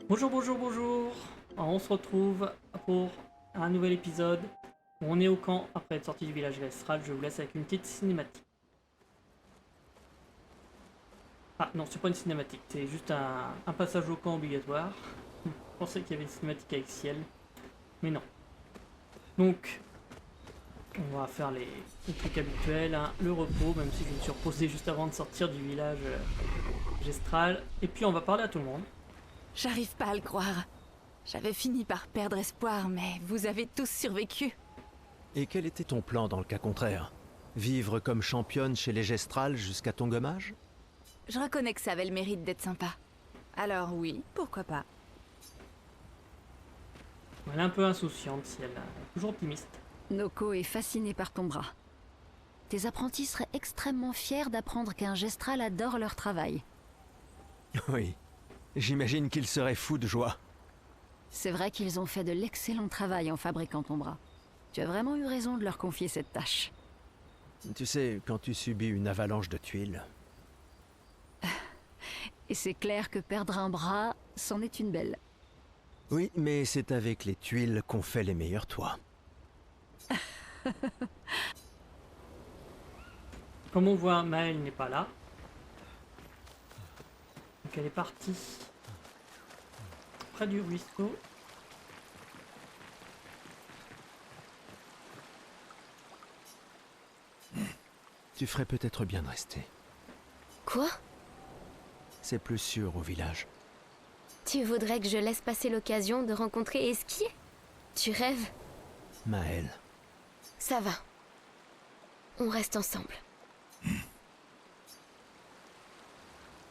Bonjour, bonjour, bonjour. Alors, on se retrouve pour un nouvel épisode. On est au camp après être sorti du village Gestral. Je vous laisse avec une petite cinématique. Ah non, c'est pas une cinématique, c'est juste un passage au camp obligatoire. Je pensais qu'il y avait une cinématique avec ciel, mais non. Donc, on va faire les trucs habituels, hein. Le repos, même si je me suis reposé juste avant de sortir du village Gestral. Et puis on va parler à tout le monde. J'arrive pas à le croire. J'avais fini par perdre espoir, mais vous avez tous survécu. Et quel était ton plan dans le cas contraire? Vivre comme championne chez les Gestrales jusqu'à ton gommage? Je reconnais que ça avait le mérite d'être sympa. Alors oui, pourquoi pas. Elle est un peu insouciante, si elle toujours optimiste. Noko est fasciné par ton bras. Tes apprentis seraient extrêmement fiers d'apprendre qu'un Gestral adore leur travail. Oui. J'imagine qu'ils seraient fous de joie. C'est vrai qu'ils ont fait de l'excellent travail en fabriquant ton bras. Tu as vraiment eu raison de leur confier cette tâche. Tu sais, quand tu subis une avalanche de tuiles... Et c'est clair que perdre un bras, c'en est une belle. Oui, mais c'est avec les tuiles qu'on fait les meilleurs toits. Comme on voit, Maëlle n'est pas là. Donc elle est partie près du ruisseau. Tu ferais peut-être bien de rester. Quoi? C'est plus sûr au village. Tu voudrais que je laisse passer l'occasion de rencontrer Esquier? Tu rêves? Maëlle. Ça va. On reste ensemble.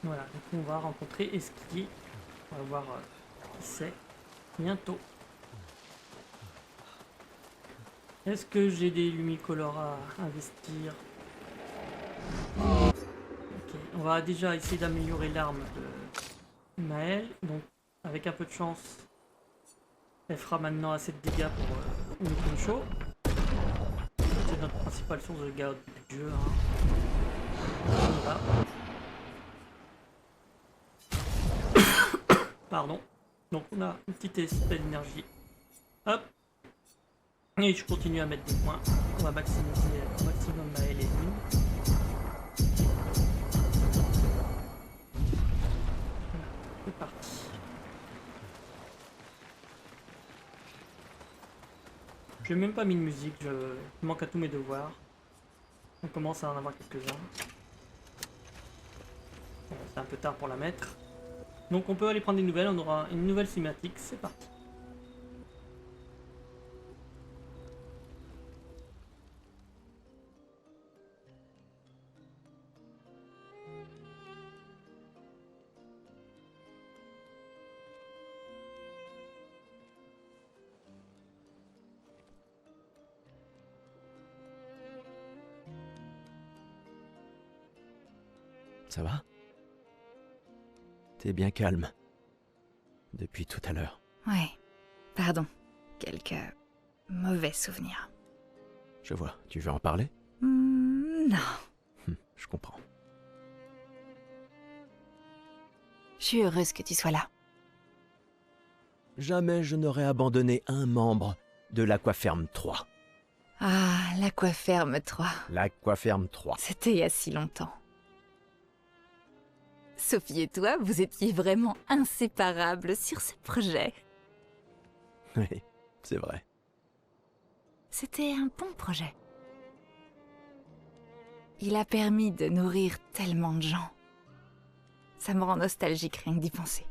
Voilà, donc on va rencontrer Esquier. On va voir qui c'est bientôt. Est-ce que j'ai des lumicolores à investir? Ok, on va déjà essayer d'améliorer l'arme de Maëlle. Donc, avec un peu de chance, elle fera maintenant assez de dégâts pour une poncho. C'est notre principale source de dégâts du jeu. Voilà. Pardon. Donc on a une petite espèce d'énergie. Hop. Et je continue à mettre des points. On va maximiser au maximum Maëlle et Lune. Voilà, c'est parti. Je n'ai même pas mis de musique, je manque à tous mes devoirs. On commence à en avoir quelques-uns. Bon, c'est un peu tard pour la mettre. Donc on peut aller prendre des nouvelles, on aura une nouvelle cinématique, c'est parti. Ça va? T'es bien calme. Depuis tout à l'heure. Ouais, pardon. Quelques mauvais souvenirs. Je vois. Tu veux en parler? Non. Je comprends. Je suis heureuse que tu sois là. Jamais je n'aurais abandonné un membre de l'Aquaferme 3. Ah, l'Aquaferme 3. L'Aquaferme 3. C'était il y a si longtemps. Sophie et toi, vous étiez vraiment inséparables sur ce projet. Oui, c'est vrai. C'était un bon projet. Il a permis de nourrir tellement de gens. Ça me rend nostalgique rien que d'y penser.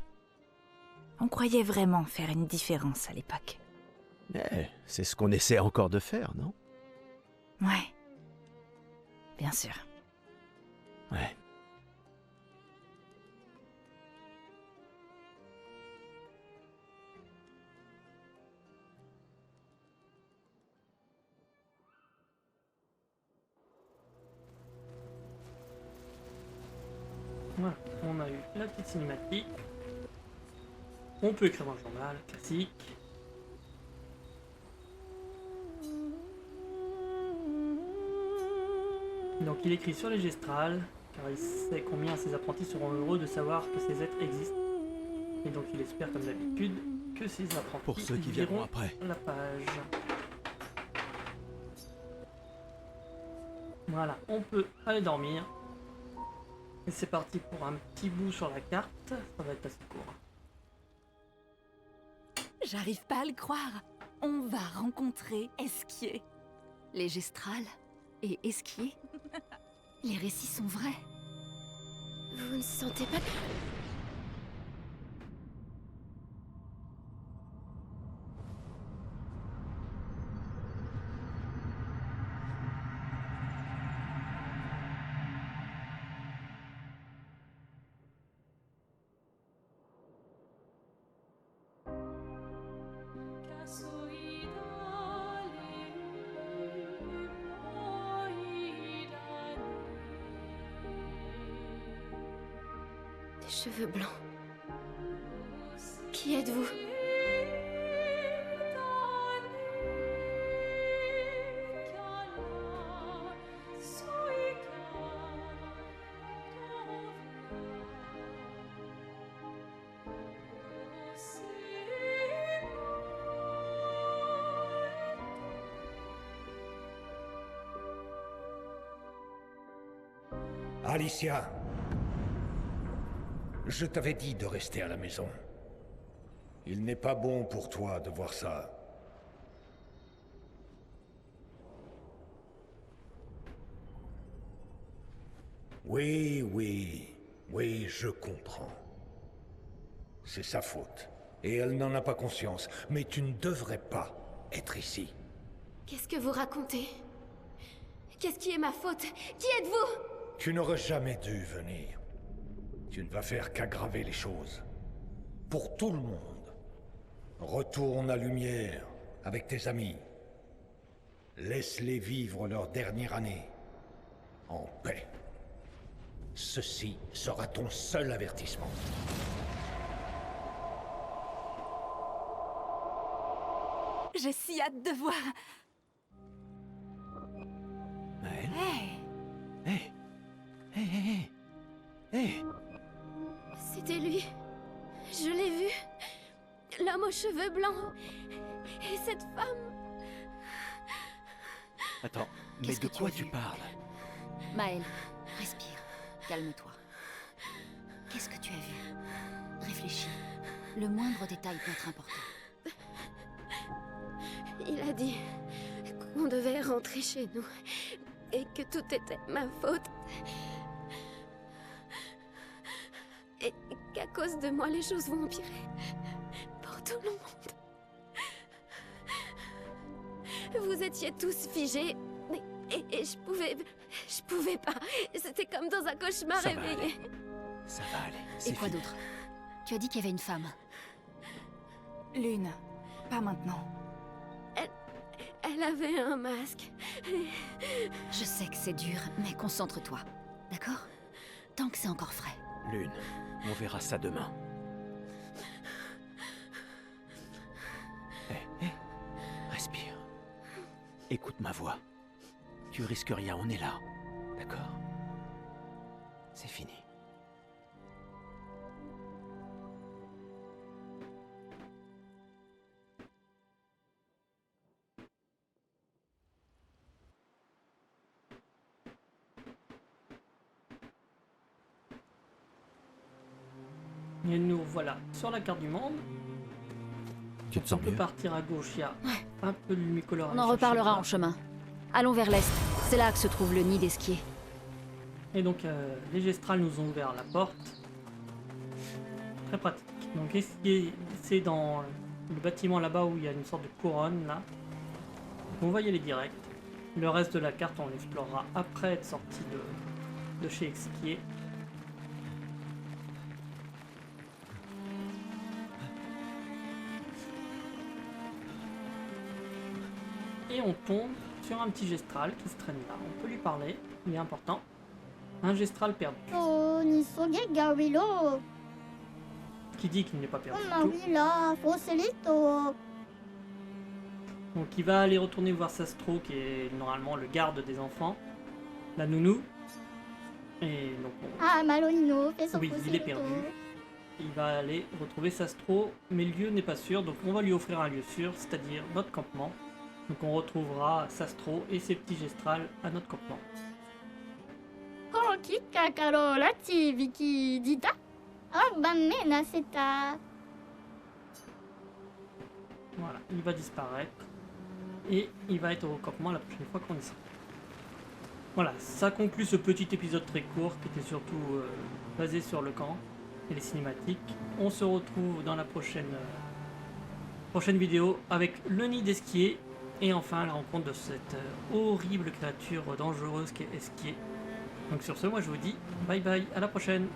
On croyait vraiment faire une différence à l'époque. Mais c'est ce qu'on essaie encore de faire, non? Ouais. Bien sûr. Ouais. Voilà, on a eu la petite cinématique. On peut écrire dans le journal, classique. Donc il écrit sur les gestrales, car il sait combien ses apprentis seront heureux de savoir que ces êtres existent. Et donc il espère comme d'habitude que ses apprentis Pour ceux qui viendront liront après. la page. Voilà, on peut aller dormir. Et c'est parti pour un petit bout sur la carte. Ça va être assez court. J'arrive pas à le croire. On va rencontrer Esquier. Les gestrales et Esquier. Les récits sont vrais. Vous ne sentez pas que... Des cheveux blancs. Qui êtes-vous? Alicia, je t'avais dit de rester à la maison. Il n'est pas bon pour toi de voir ça. Oui, je comprends. C'est sa faute. Et elle n'en a pas conscience. Mais tu ne devrais pas être ici. Qu'est-ce que vous racontez? Qu'est-ce qui est ma faute? Qui êtes-vous? Tu n'aurais jamais dû venir. Tu ne vas faire qu'aggraver les choses. Pour tout le monde. Retourne à Lumière, avec tes amis. Laisse-les vivre leur dernière année. En paix. Ceci sera ton seul avertissement. J'ai si hâte de voir. Maëlle? Hey, Hé! Hé, hé, hé! Hé! C'était lui. Je l'ai vu. L'homme aux cheveux blancs. Et cette femme. Attends, mais Qu'est-ce de que tu quoi as tu vu? parles? Maëlle, respire. Calme-toi. Qu'est-ce que tu as vu? Réfléchis. Le moindre détail peut être important. Il a dit qu'on devait rentrer chez nous. Et que tout était ma faute. Et qu'à cause de moi, les choses vont empirer. Pour tout le monde. Vous étiez tous figés. Et je pouvais pas. C'était comme dans un cauchemar Ça va réveillé. Ça va aller, Et c'est quoi fini. d'autre? Tu as dit qu'il y avait une femme. Lune, pas maintenant. Elle avait un masque. Je sais que c'est dur, mais concentre-toi. D'accord? Tant que c'est encore frais. Lune, on verra ça demain. Hé, hé, respire. Écoute ma voix. Tu risques rien, on est là. D'accord? C'est fini. Et nous voilà sur la carte du monde. Tu te On sens peut mieux? partir à gauche, il y a un peu de lumicolore. à On en chercher reparlera là. en chemin. Allons vers l'est. C'est là que se trouve le nid d'Esquier. Et donc les gestrales nous ont ouvert la porte. Très pratique. Donc c'est dans le bâtiment là-bas où il y a une sorte de couronne là. On va y aller direct. Le reste de la carte on l'explorera après être sorti de chez Esquier. Et on tombe sur un petit gestral qui se traîne là. On peut lui parler, il est important. Un gestral perdu. Qui dit qu'il n'est pas perdu du tout. Donc il va aller retourner voir Sastro qui est normalement le garde des enfants. La nounou. Et donc oui, il est perdu. il va aller retrouver Sastro, mais le lieu n'est pas sûr, donc on va lui offrir un lieu sûr, c'est-à-dire notre campement. Donc on retrouvera Sastro et ses petits gestrals à notre campement. このキッカーからラチビキディタあばめなせた Voilà, il va disparaître et il va être au campement la prochaine fois qu'on y sera. Voilà, ça conclut ce petit épisode très court qui était surtout basé sur le camp et les cinématiques. On se retrouve dans la prochaine vidéo avec le nid d'Esquier et enfin la rencontre de cette horrible créature dangereuse qui est Esquier. Donc sur ce, moi je vous dis bye bye, à la prochaine.